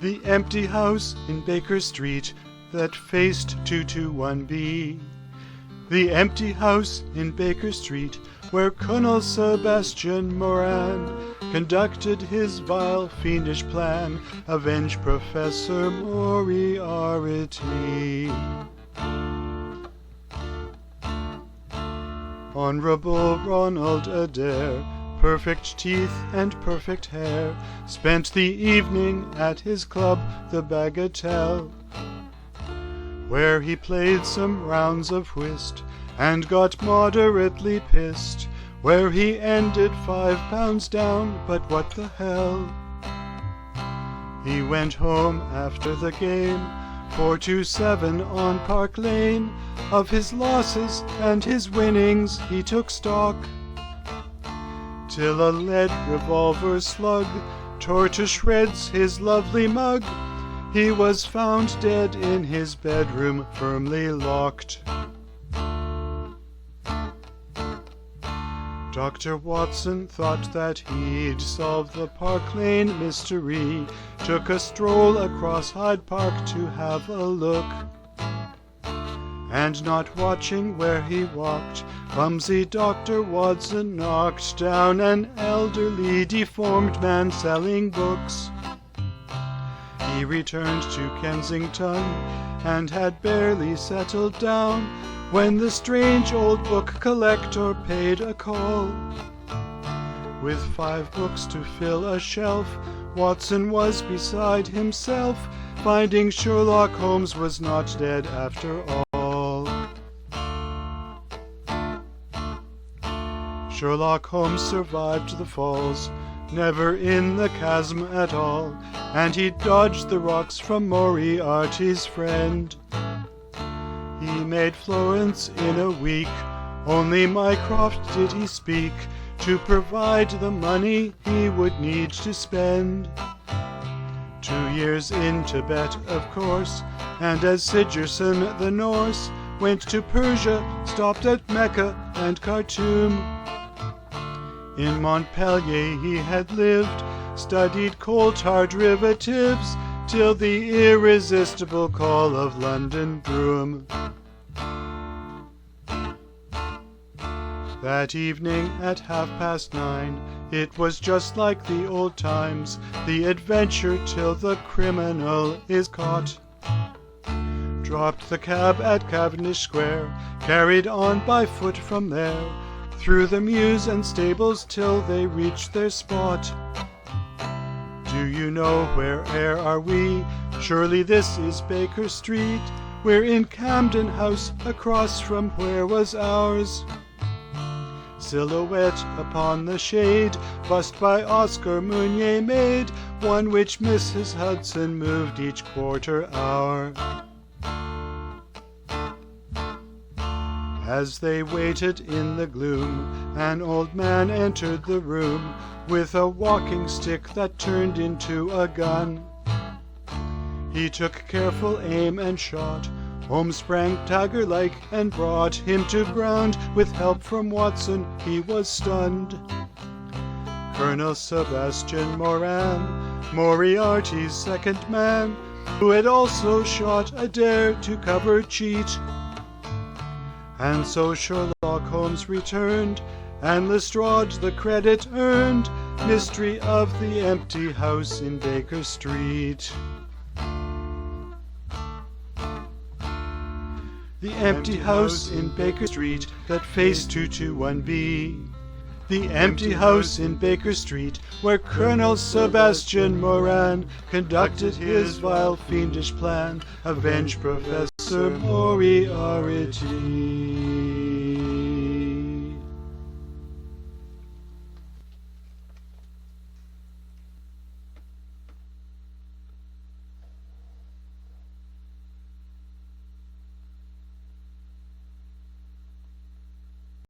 The empty house in Baker Street that faced 221B. The empty house in Baker Street where Colonel Sebastian Moran conducted his vile, fiendish plan, avenge Professor Moriarty. Honorable Ronald Adair, perfect teeth and perfect hair, spent the evening at his club, the Bagatelle, where he played some rounds of whist and got moderately pissed, where he ended £5 down, but what the hell. He went home after the game, 427 on Park Lane. Of his losses and his winnings he took stock, till a lead revolver slug tore to shreds his lovely mug. He was found dead in his bedroom, firmly locked. Dr. Watson thought that he'd solve the Park Lane mystery, took a stroll across Hyde Park to have a look, and not watching where he walked, clumsy Dr. Watson knocked down an elderly, deformed man selling books. He returned to Kensington and had barely settled down when the strange old book collector paid a call. With 5 books to fill a shelf, Watson was beside himself, finding Sherlock Holmes was not dead after all. Sherlock Holmes survived the falls, never in the chasm at all, and he dodged the rocks from Moriarty's friend. He made Florence in a week, only Mycroft did he speak, to provide the money he would need to spend. 2 years in Tibet, of course, and as Sigerson the Norse went to Persia, stopped at Mecca and Khartoum. In Montpellier he had lived, studied coal-tar derivatives, till the irresistible call of London drew him. That evening at 9:30, it was just like the old times, the adventure till the criminal is caught. Dropped the cab at Cavendish Square, carried on by foot from there, through the mews and stables till they reached their spot. Do you know where are we? Surely this is Baker Street. We're in Camden House, across from where was ours. Silhouette upon the shade, bust by Oscar Meunier made, one which Mrs. Hudson moved each quarter hour. As they waited in the gloom, an old man entered the room with a walking stick that turned into a gun. He took careful aim and shot. Holmes sprang tiger-like and brought him to ground. With help from Watson he was stunned. Colonel Sebastian Moran, Moriarty's second man, who had also shot Adair to cover cheat. And so Sherlock Holmes returned, and Lestrade the credit earned. Mystery of the empty house in Baker Street. The empty house in Baker Street that faced 221B. The empty house in Baker Street where Colonel Sebastian Moran conducted his vile, fiendish plan, avenge Professor Moriarty.